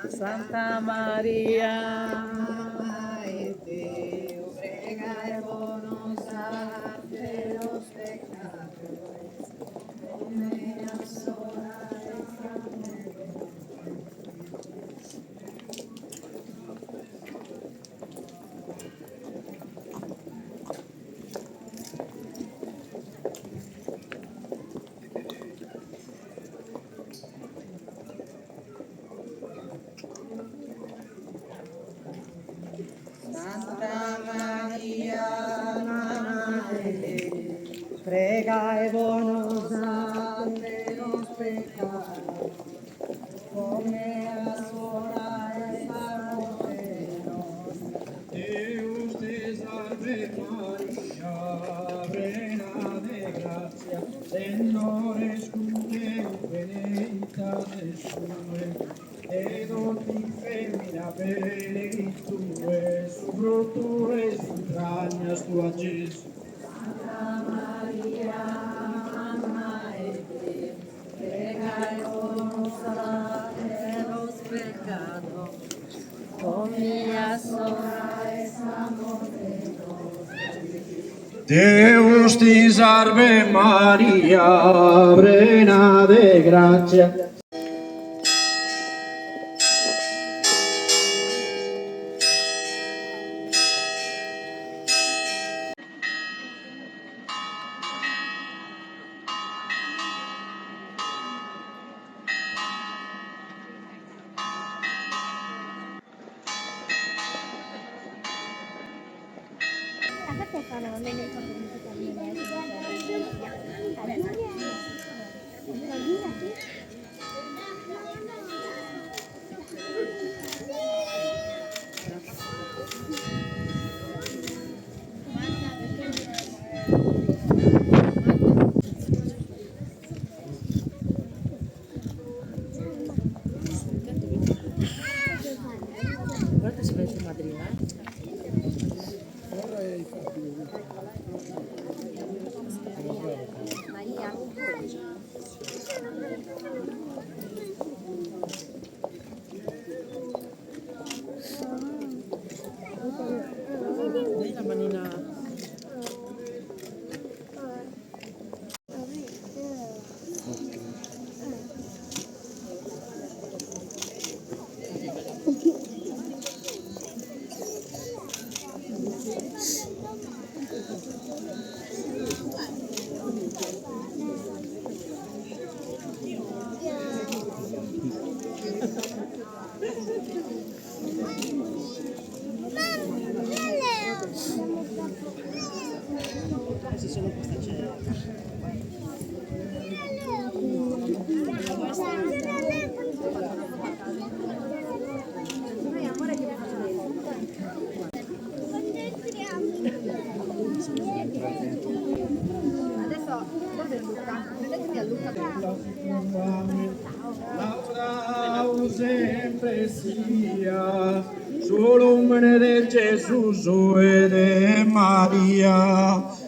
Santa Maria, Madre Dio, pregaemonos ante los pecadores, come ahora Santa Maria, Madre, pregaemonos ante los pecadores, come ahora estamos en Deus te salve Maria, plena de gracia, Signore es con te, benedicta Desue, ed ogni femmina benedictus tue, su frutto es entrañas tua, Gesù. Santa Maria, Madre, pregaemonos ante los pecados, come ahora estamos en Deus te salve Maria, plena de gracia. Guarda se vede madrina. Maria. Adesso, dove è Luca? Prendetevi a Luca. Laudau sempre sia, solo un del Gesù e de Maria.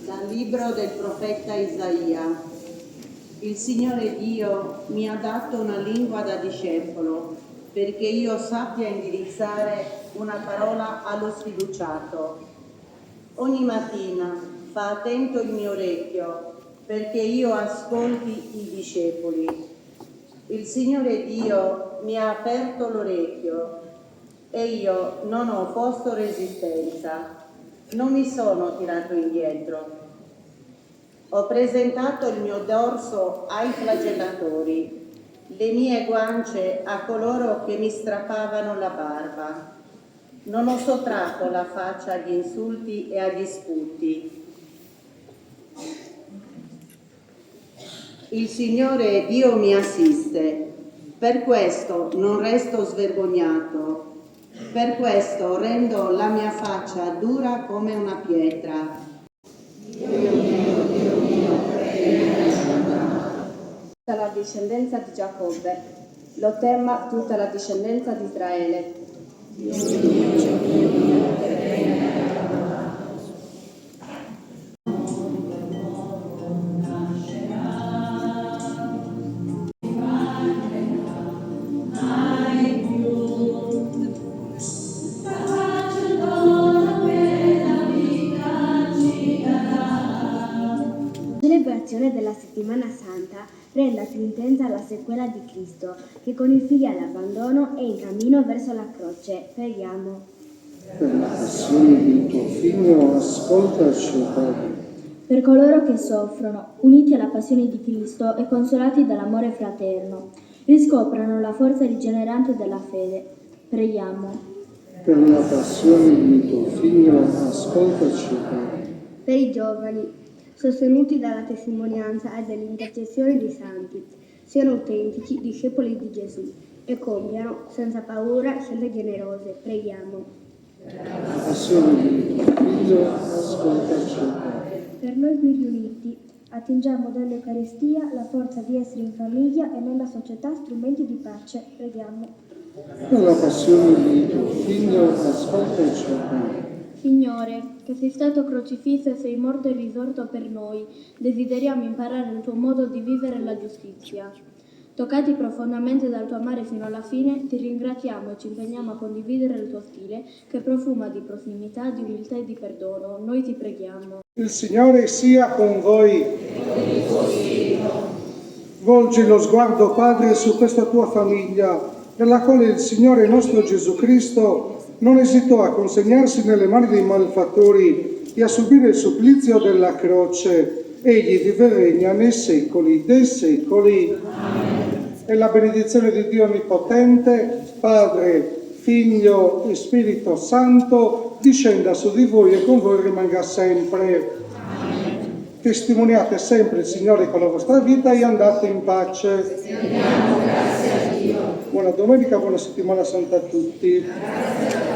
Dal libro del profeta Isaia. Il Signore Dio mi ha dato una lingua da discepolo, perché io sappia indirizzare una parola allo sfiduciato. Ogni mattina fa attento il mio orecchio, perché io ascolti i discepoli. Il Signore Dio mi ha aperto l'orecchio e io non ho posto resistenza. Non mi sono tirato indietro. Ho presentato il mio dorso ai flagellatori, le mie guance a coloro che mi strappavano la barba. Non ho sottratto la faccia agli insulti e agli sputi. Il Signore Dio mi assiste, per questo non resto svergognato. Per questo rendo la mia faccia dura come una pietra. Tutta la discendenza di Giacobbe, lo tema tutta la discendenza di Israele. La celebrazione della settimana santa renda più intensa la sequela di Cristo, che con il figlio all'abbandono è in cammino verso la croce. Preghiamo. Per la passione di tuo Figlio, ascoltaci, Padre. Per coloro che soffrono, uniti alla passione di Cristo e consolati dall'amore fraterno, riscoprano la forza rigenerante della fede. Preghiamo. Per la passione di tuo Figlio, ascoltaci, Padre. Per i giovani, sostenuti dalla testimonianza e dall'intercessione dei santi, siano autentici discepoli di Gesù e compiano senza paura scelte generose. Preghiamo. Per la passione di tuo Figlio, ascoltaci, Padre. Per noi qui riuniti, attingiamo dall'Eucaristia la forza di essere in famiglia e nella società strumenti di pace. Preghiamo. Per la passione di tuo Figlio, ascoltaci, Padre. Signore, che sei stato crocifisso e sei morto e risorto per noi, desideriamo imparare il tuo modo di vivere la giustizia. Toccati profondamente dal tuo amare fino alla fine, ti ringraziamo e ci impegniamo a condividere il tuo stile che profuma di prossimità, di umiltà e di perdono. Noi ti preghiamo. Il Signore sia con voi. Volgi lo sguardo, Padre, su questa tua famiglia, per la quale il Signore nostro Gesù Cristo non esitò a consegnarsi nelle mani dei malfattori e a subire il supplizio della croce. Egli vive e regna nei secoli dei secoli. Amen. E la benedizione di Dio Onnipotente, Padre, Figlio e Spirito Santo, discenda su di voi e con voi rimanga sempre. Amen. Testimoniate sempre il Signore con la vostra vita e andate in pace. Grazie a Dio. Buona Domenica, buona settimana santa a tutti. Grazie a